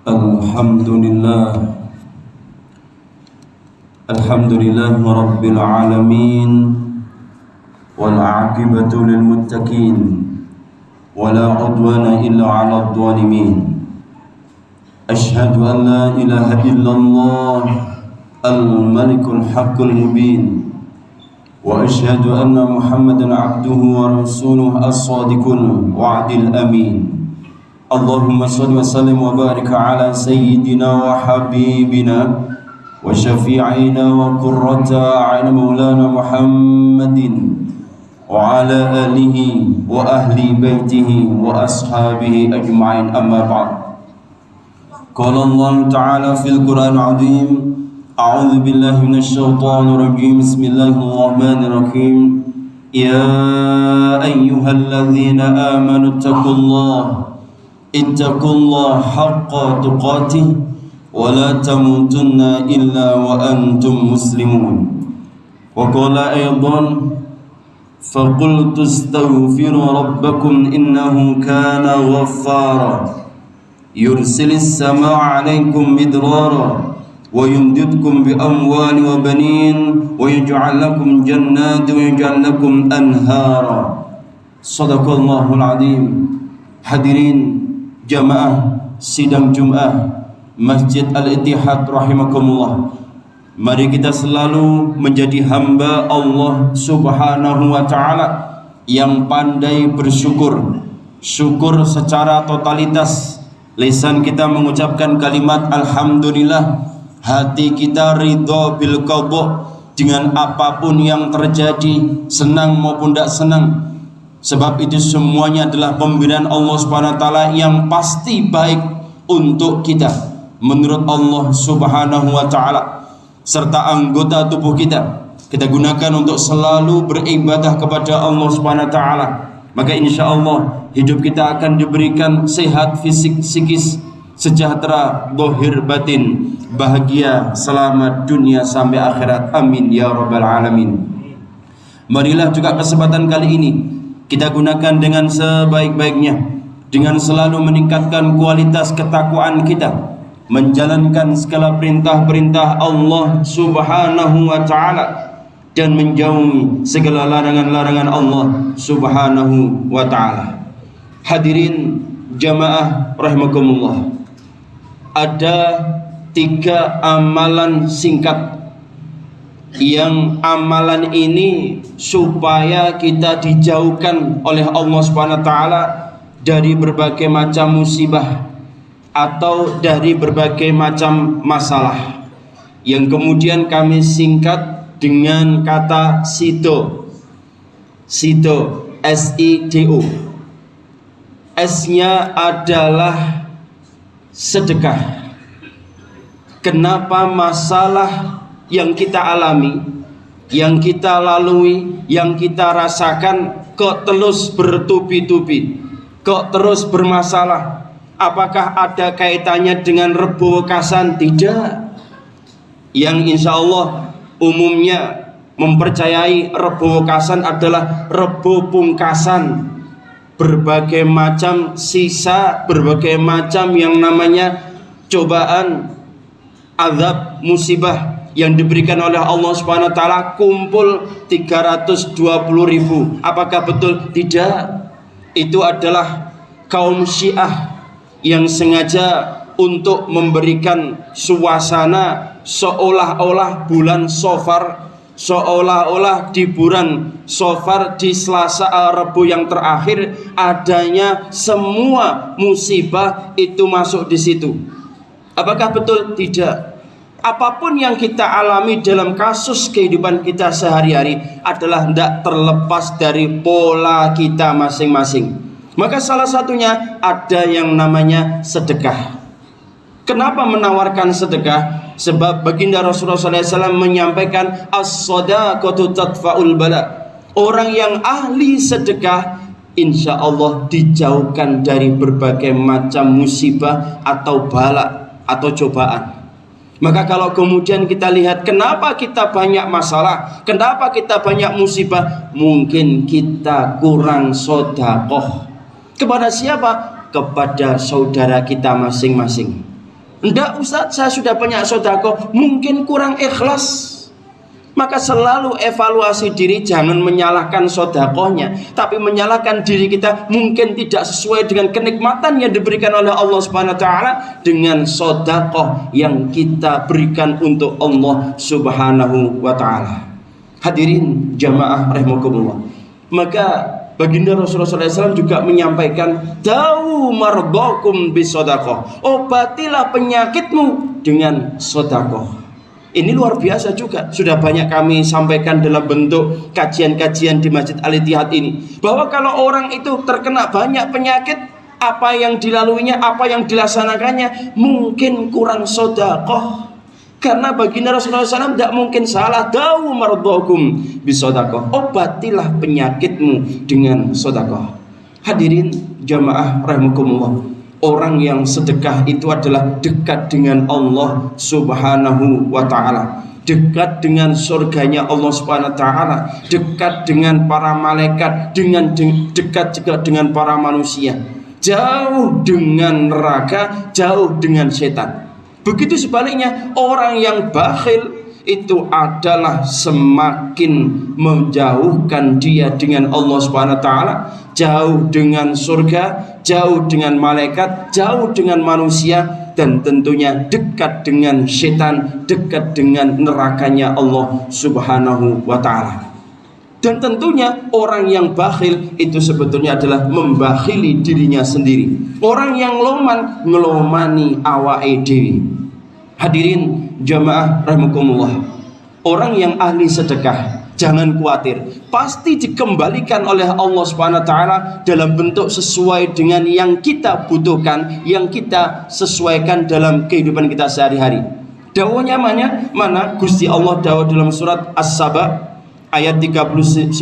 Alhamdulillah Rabbil Alamin, wal aqibatu lil muttaqin, wala udwana illa 'alal zalimin. Asyhadu an la ilaha illallah al-malikul haqqul mubin, wa asyhadu anna Muhammadan 'abduhu wa rasuluhu as-sadiqul wa'dil amin. Allahumma shalli wa sallim wa barik ala sayyidina wa habibina wa syafi'ina wa qurrata a'yun maulana Muhammadin wa ala alihi wa ahli baitihi wa ashabihi ajma'in, amma ba'd. Qala Allah ta'ala fil Qur'an al-'azim, a'udzu billahi minasy syaithanir rajim, bismillahir rahim. Ya ayyuhalladzina amanu ittaqullaha haqqa tuqatih wa la tamutunna illa wa antum muslimun. Wa qala aydan faqultu astaghfiru rabbakum innahu kana ghaffara yursilis samaa'a 'alaykum midrara wa yumdidkum bi amwali wa banin wa yaj'al lakum jannatin wa yaj'al lakum anhara. Shadaqallahul 'azim. Hadirin jamaah sidang Jumat Masjid Al-Ittihad rahimakumullah, mari kita selalu menjadi hamba Allah subhanahu wa ta'ala yang pandai bersyukur. Syukur secara totalitas. Lisan kita mengucapkan kalimat alhamdulillah, hati kita ridho bil qadha dengan apapun yang terjadi, senang maupun tidak senang. Sebab itu semuanya adalah pemberian Allah Subhanahu wa taala yang pasti baik untuk kita menurut Allah Subhanahu wa taala. Serta anggota tubuh kita gunakan untuk selalu beribadah kepada Allah Subhanahu wa taala. Maka insyaallah hidup kita akan diberikan sehat fisik, psikis, sejahtera zahir batin, bahagia, selamat dunia sampai akhirat. Amin ya rabbal alamin. Marilah juga kesempatan kali ini kita gunakan dengan sebaik-baiknya, dengan selalu meningkatkan kualitas ketakwaan kita, menjalankan segala perintah-perintah Allah Subhanahu wa ta'ala, dan menjauhi segala larangan-larangan Allah Subhanahu wa ta'ala. Hadirin jamaah rahimakumullah, ada 3 amalan singkat yang amalan ini supaya kita dijauhkan oleh Allah Subhanahu wa taala dari berbagai macam musibah atau dari berbagai macam masalah, yang kemudian kami singkat dengan kata SIDO. SIDO, S-I-D-O. S-nya adalah sedekah. Kenapa masalah yang kita alami, yang kita lalui, yang kita rasakan kok terus bertubi-tubi, kok terus bermasalah? Apakah ada kaitannya dengan rebo wekasan? Tidak. Yang insya Allah umumnya mempercayai rebo wekasan adalah rebo pungkasan berbagai macam sisa, berbagai macam yang namanya cobaan, azab, musibah yang diberikan oleh Allah Subhanahu wa taala, kumpul 320.000. Apakah betul? Tidak. Itu adalah kaum Syiah yang sengaja untuk memberikan suasana seolah-olah bulan Safar, seolah-olah di bulan Safar di Selasa Rabu yang terakhir adanya semua musibah itu masuk di situ. Apakah betul? Tidak. Apapun yang kita alami dalam kasus kehidupan kita sehari-hari adalah tidak terlepas dari pola kita masing-masing. Maka salah satunya ada yang namanya sedekah. Kenapa menawarkan sedekah? Sebab baginda Rasulullah SAW menyampaikan as-shadaqatu tadfa'ul bala. Orang yang ahli sedekah insya Allah dijauhkan dari berbagai macam musibah atau bala atau cobaan. Maka kalau kemudian kita lihat kenapa kita banyak masalah, kenapa kita banyak musibah, mungkin kita kurang sedekah. Kepada siapa? kepada saudara kita masing-masing. Enggak Ustaz, saya sudah banyak sedekah, mungkin kurang ikhlas. Maka selalu evaluasi diri, jangan menyalahkan sedekahnya, tapi menyalahkan diri kita mungkin tidak sesuai dengan kenikmatan yang diberikan oleh Allah Subhanahu wa taala dengan sedekah yang kita berikan untuk Allah Subhanahu wa taala. Hadirin jamaah rahimakumullah. Maka baginda Rasulullah SAW juga menyampaikan, "Dawu mardakum bisedekah." Obatilah penyakitmu dengan sedekah. Ini luar biasa juga. Sudah banyak kami sampaikan dalam bentuk kajian-kajian di Masjid Al-Ittihad ini, bahwa kalau orang itu terkena banyak penyakit, apa yang dilaluinya, apa yang dilaksanakannya mungkin kurang sedekah. Karena baginda Rasulullah SAW tidak mungkin salah. Dawu mardakum bisedekah. Obatilah penyakitmu dengan sedekah. Hadirin jamaah rahimakumullah. Orang yang sedekah itu adalah dekat dengan Allah Subhanahu wa ta'ala, dekat dengan surganya Allah Subhanahu wa ta'ala, dekat dengan para malaikat, dekat juga dengan para manusia, jauh dengan neraka, jauh dengan setan. Begitu sebaliknya, orang yang bakhil itu adalah semakin menjauhkan dia dengan Allah Subhanahu wa taala, jauh dengan surga, jauh dengan malaikat, jauh dengan manusia, dan tentunya dekat dengan setan, dekat dengan nerakanya Allah Subhanahu wa taala. Dan tentunya orang yang bakhil itu sebetulnya adalah membakhili dirinya sendiri. Orang yang loman ngelomani awake dhewe. Hadirin jamaah rahimakumullah. Orang yang ahli sedekah, jangan khawatir, pasti dikembalikan oleh Allah Subhanahu wa taala dalam bentuk sesuai dengan yang kita butuhkan, yang kita sesuaikan dalam kehidupan kita sehari-hari. Dawuhnya mana? Gusti Allah dawuh dalam surat As-Saba ayat 39,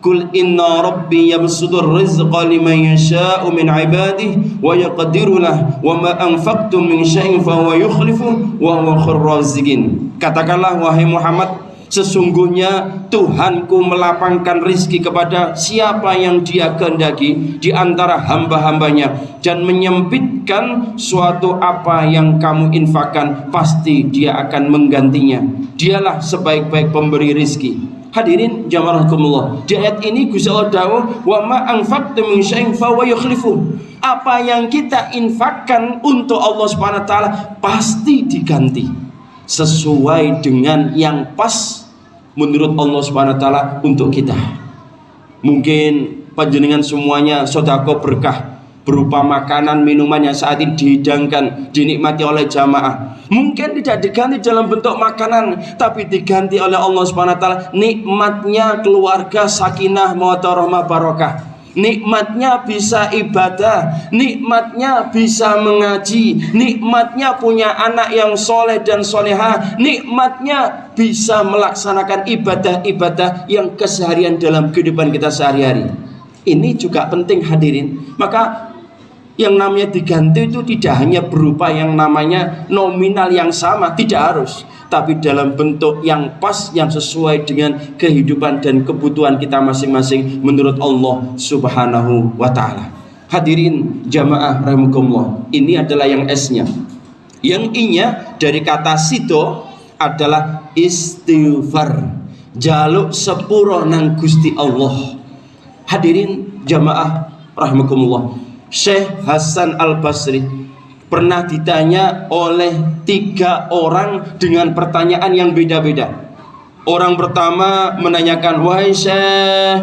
"Qul inna rabbi yabsutur rizqa liman yasha'u min 'ibadihi wa yaqdiru lahu wa ma anfaqtum min syai'in fa huwa yukhlifu wa huwa khairur raziqin." Katakanlah wahai Muhammad, sesungguhnya Tuhanku melapangkan rizki kepada siapa yang Dia kehendaki di antara hamba-hambanya, dan menyempitkan suatu apa yang kamu infakkan, pasti Dia akan menggantinya. Dialah sebaik-baik pemberi rizki. Hadirin jamaah rahimakumullah, di ayat ini Gusti Allah dawuh, "Wa ma anfaqtum min syai'in fa huwa yukhlifu." Apa yang kita infakkan untuk Allah Subhanahu wa taala pasti diganti sesuai dengan yang pas menurut Allah Subhanahu wa taala untuk kita. Mungkin panjenengan semuanya sedekah berkah berupa makanan, minuman yang saat ini dihidangkan, dinikmati oleh jamaah. Mungkin tidak diganti dalam bentuk makanan, tapi diganti oleh Allah Subhanahu wa taala nikmatnya keluarga, sakinah, mawaddah, rahmah, barokah. Nikmatnya bisa ibadah, nikmatnya bisa mengaji, nikmatnya punya anak yang soleh dan solehah, nikmatnya bisa melaksanakan ibadah-ibadah yang keseharian dalam kehidupan kita sehari-hari. Ini juga penting hadirin. Maka yang namanya diganti itu tidak hanya berupa yang namanya nominal yang sama, tidak harus, tapi dalam bentuk yang pas, yang sesuai dengan kehidupan dan kebutuhan kita masing-masing menurut Allah Subhanahu wa ta'ala. Hadirin jamaah rahimakumullah, ini adalah yang S-nya. Yang I-nya dari kata sido adalah istighfar, jaluk sepuro nang Gusti Allah. Hadirin jamaah rahimakumullah, Syekh Hasan Al-Basri pernah ditanya oleh 3 orang dengan pertanyaan yang beda-beda. Orang pertama menanyakan, "Wahai Syekh,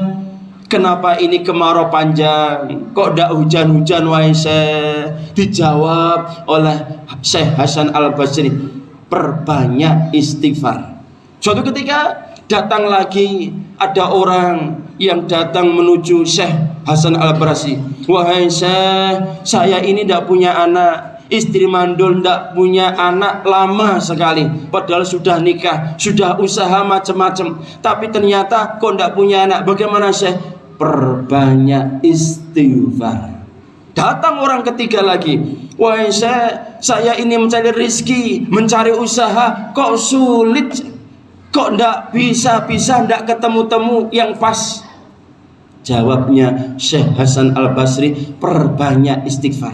kenapa ini kemarau panjang? Kok tidak hujan-hujan wahai Syekh?" Dijawab oleh Syekh Hasan Al-Basri, "Perbanyak istighfar." Suatu ketika datang lagi ada orang yang datang menuju Syekh Hasan Al-Basri. "Wahai Syekh, saya ini tidak punya anak, istri mandul, tidak punya anak lama sekali, padahal sudah nikah, sudah usaha macam-macam, tapi ternyata kok tidak punya anak. Bagaimana Syekh?" "Perbanyak istighfar." Datang orang ketiga lagi, "Wahai Syekh, saya ini mencari rezeki, mencari usaha, kok sulit, kok tidak bisa, tidak ketemu-temu yang pas." Jawabnya Syekh Hasan Al-Basri, perbanyak istighfar.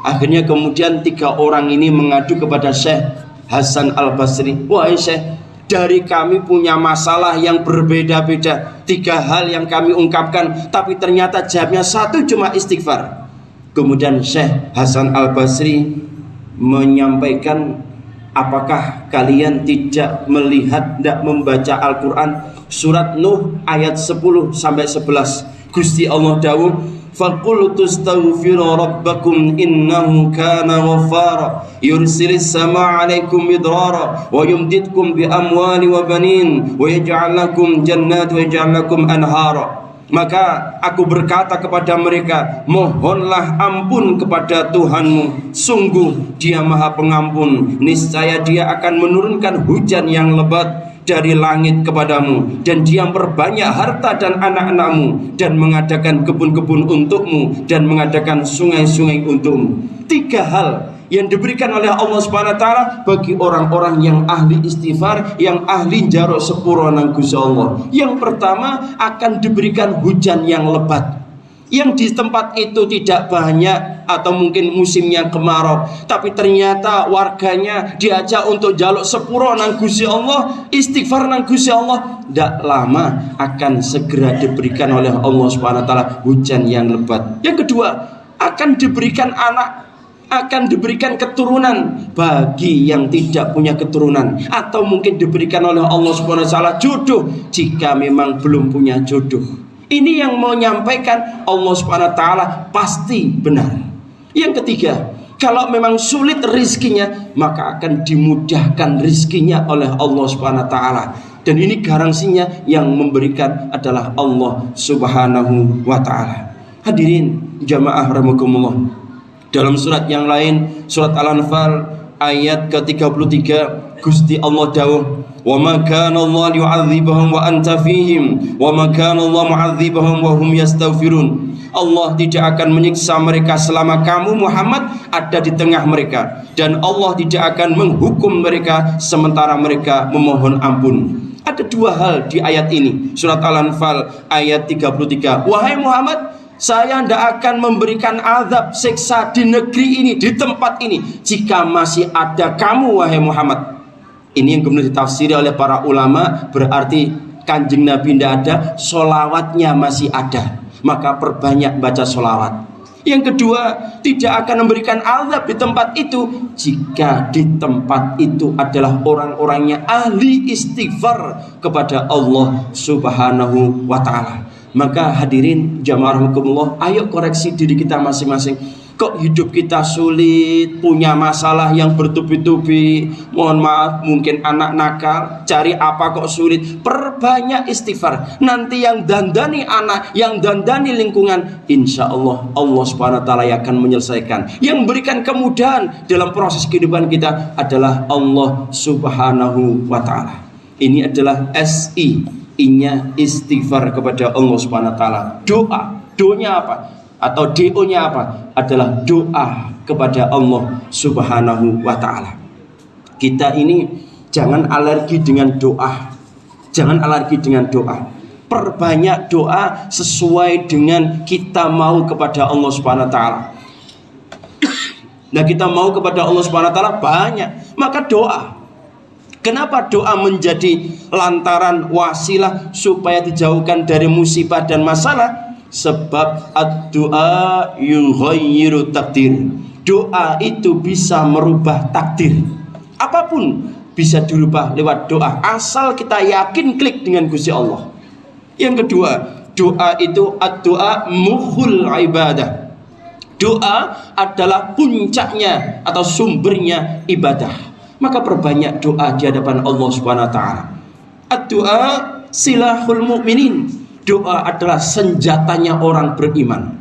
Akhirnya kemudian 3 orang ini mengadu kepada Syekh Hasan Al-Basri, wahai Syekh, dari kami punya masalah yang berbeda-beda, 3 hal yang kami ungkapkan, tapi ternyata jawabnya 1 cuma istighfar. Kemudian Syekh Hasan Al-Basri menyampaikan, apakah kalian tidak melihat, tidak membaca Al-Quran surat Nuh ayat 10-11. Gusti Allah dawuh, faqultu astaghfiru rabbakum innahu kana ghaffara yursilis samaa 'alaikum midrara wa yumdidkum bi amwali wa banin wa yaj'al lakum jannati wa yaj'al lakum anhara. Maka aku berkata kepada mereka, mohonlah ampun kepada Tuhanmu, sungguh Dia Maha Pengampun, niscaya Dia akan menurunkan hujan yang lebat dari langit kepadamu, dan Dia memperbanyak harta dan anak-anakmu, dan mengadakan kebun-kebun untukmu, dan mengadakan sungai-sungai untukmu. 3 hal yang diberikan oleh Allah Subhanahu wa taala bagi orang-orang yang ahli istighfar, yang ahli njaruk sepuro nang Gusti Allah. Yang pertama, akan diberikan hujan yang lebat, yang di tempat itu tidak banyak atau mungkin musimnya kemarau, tapi ternyata warganya diajak untuk jaluk sepuro nang Gusti Allah, istighfar nang Gusti Allah, tidak lama akan segera diberikan oleh Allah Subhanahu wa taala hujan yang lebat. Yang kedua, akan diberikan anak, akan diberikan keturunan bagi yang tidak punya keturunan, atau mungkin diberikan oleh Allah Subhanahu wa taala jodoh jika memang belum punya jodoh. Ini yang mau menyampaikan Allah Subhanahu wa taala pasti benar. Yang ketiga, kalau memang sulit rizkinya, maka akan dimudahkan rizkinya oleh Allah Subhanahu wa taala. Dan ini garansinya yang memberikan adalah Allah Subhanahu wa taala. Hadirin jamaah rahimakumullah. Dalam surat yang lain, surat Al-Anfal ayat ke-33, Gusti Allah dawuh, wa ma kana Allah yu'adzibahum wa anta fihim wa ma kana Allah mu'adzibahum wa hum yastaghfirun. Allah tidak akan menyiksa mereka selama kamu Muhammad ada di tengah mereka, dan Allah tidak akan menghukum mereka sementara mereka memohon ampun. Ada 2 hal di ayat ini, surat Al-Anfal ayat 33. Wahai Muhammad, saya tidak akan memberikan azab siksa di negeri ini, di tempat ini, jika masih ada kamu wahai Muhammad. Ini yang kemudian ditafsiri oleh para ulama, berarti Kanjeng Nabi tidak ada, solawatnya masih ada, maka perbanyak baca solawat. Yang kedua, tidak akan memberikan azab di tempat itu jika di tempat itu adalah orang-orangnya ahli istighfar kepada Allah Subhanahu wa taala. Maka hadirin jamaah rahimakumullah, ayo koreksi diri kita masing-masing. Kok hidup kita sulit, punya masalah yang bertubi-tubi, mohon maaf, mungkin anak nakal, cari apa kok sulit? Perbanyak istighfar. Nanti yang dandani anak, yang dandani lingkungan, insya Allah Allah Subhanahu wa taala akan menyelesaikan. Yang memberikan kemudahan dalam proses kehidupan kita adalah Allah Subhanahu wa taala. Ini adalah SI, I-nya istighfar kepada Allah Subhanahu wa taala. Doanya apa? Atau DO-nya apa? Adalah doa kepada Allah Subhanahu wa taala. Kita ini jangan alergi dengan doa. Jangan alergi dengan doa. Perbanyak doa sesuai dengan kita mau kepada Allah Subhanahu wa taala. Nah, kita mau kepada Allah Subhanahu wa taala banyak, maka doa. Kenapa doa menjadi lantaran wasilah supaya dijauhkan dari musibah dan masalah? Sebab ad-doa yughayyiru takdir. Doa itu bisa merubah takdir. Apapun bisa dirubah lewat doa, asal kita yakin klik dengan Gusti Allah. Yang kedua, doa itu ad-doa mukhul ibadah. Doa adalah puncaknya atau sumbernya ibadah. Maka perbanyak doa di hadapan Allah Subhanahu wa taala. Ad-doa silahul mu'minin. Doa adalah senjatanya orang beriman.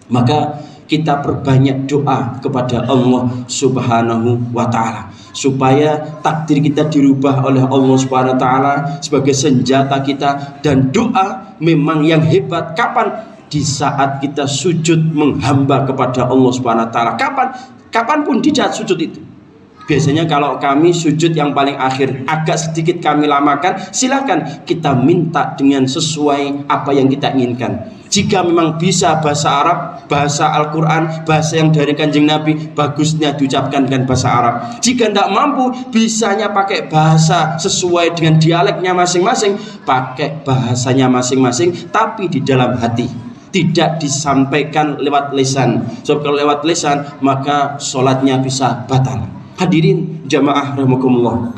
Maka kita perbanyak doa kepada Allah Subhanahu wa taala supaya takdir kita dirubah oleh Allah Subhanahu wa taala sebagai senjata kita. Dan doa memang yang hebat kapan? Di saat kita sujud menghamba kepada Allah Subhanahu wa taala. Kapanpun di saat sujud itu. Biasanya kalau kami sujud yang paling akhir, agak sedikit kami lamakan, silakan kita minta dengan sesuai apa yang kita inginkan. Jika memang bisa bahasa Arab, bahasa Al-Quran, bahasa yang dari Kanjeng Nabi, bagusnya diucapkan dengan bahasa Arab. Jika tidak mampu, bisanya pakai bahasa sesuai dengan dialeknya masing-masing, pakai bahasanya masing-masing, tapi di dalam hati, tidak disampaikan lewat lisan. Sebab kalau lewat lisan, maka sholatnya bisa batal. Hadirin jamaah rahimakumullah,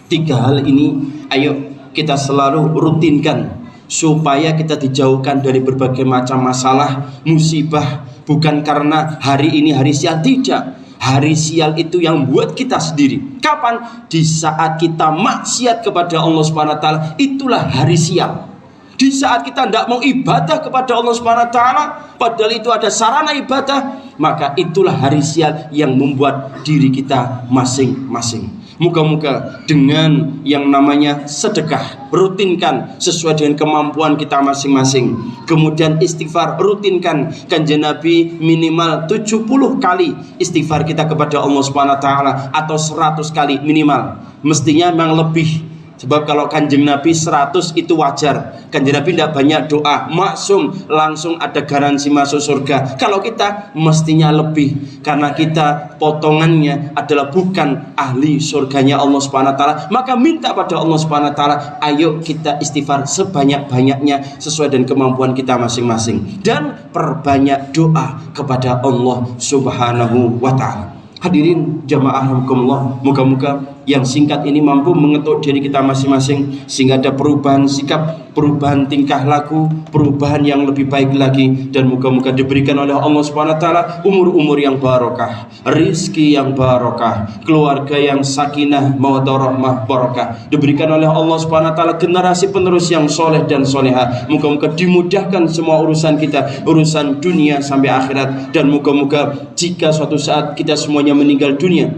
3 hal ini ayo kita selalu rutinkan supaya kita dijauhkan dari berbagai macam masalah, musibah. Bukan karena hari ini hari sial, tidak. Hari sial itu yang buat kita sendiri. Kapan? Di saat kita maksiat kepada Allah Subhanahu wa taala, itulah hari sial. Di saat kita tidak mau ibadah kepada Allah Subhanahu wa taala, padahal itu ada sarana ibadah, maka itulah hari sial yang membuat diri kita masing-masing. Moga-moga dengan yang namanya sedekah, rutinkan sesuai dengan kemampuan kita masing-masing. Kemudian istighfar, rutinkan. Kanjeng Nabi minimal 70 kali istighfar kita kepada Allah Subhanahu wa taala, atau 100 kali minimal. Mestinya memang lebih. Sebab kalau Kanjeng Nabi 100 itu wajar. Kanjeng Nabi tidak banyak doa, maksum, langsung ada garansi masuk surga. Kalau kita mestinya lebih, karena kita potongannya adalah bukan ahli surganya Allah Subhanahu wa taala. Maka minta pada Allah Subhanahu wa taala, ayo kita istighfar sebanyak-banyaknya sesuai dengan kemampuan kita masing-masing, dan perbanyak doa kepada Allah Subhanahu wa taala. Hadirin jamaah rahimakumullah, moga-moga yang singkat ini mampu mengetuk diri kita masing-masing, sehingga ada perubahan sikap, perubahan tingkah laku, perubahan yang lebih baik lagi. Dan moga-moga diberikan oleh Allah Subhanahu wa taala umur-umur yang barokah, rizki yang barokah, keluarga yang sakinah mawaddah rahmah barokah. Diberikan oleh Allah Subhanahu wa taala generasi penerus yang soleh dan soleha. Moga-moga dimudahkan semua urusan kita, urusan dunia sampai akhirat. Dan moga-moga jika suatu saat kita semuanya meninggal dunia,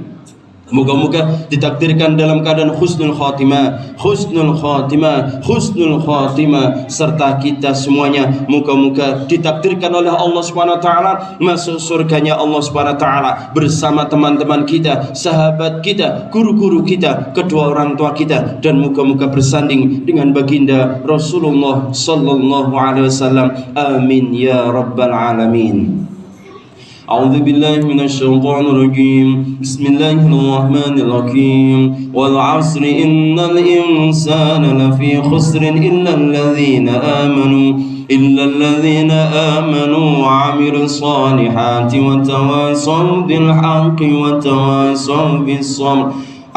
moga-moga ditakdirkan dalam keadaan husnul khatimah, husnul khatimah, husnul khatimah, serta kita semuanya moga-moga ditakdirkan oleh Allah Subhanahu wa taala masuk surganya Allah Subhanahu wa taala bersama teman-teman kita, sahabat kita, guru-guru kita, kedua orang tua kita, dan moga-moga bersanding dengan baginda Rasulullah sallallahu alaihi wasallam. Amin ya rabbal alamin. أعوذ بالله من الشيطان الرجيم بسم الله الرحمن الرحيم والعصر إن الإنسان لفي خسر إلا الذين آمنوا وعملوا الصالحات وتواصوا بالحق وتواصوا بالصبر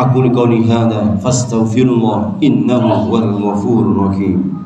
أقول قولي هذا فاستغفر الله إنه هو الغفور الرحيم.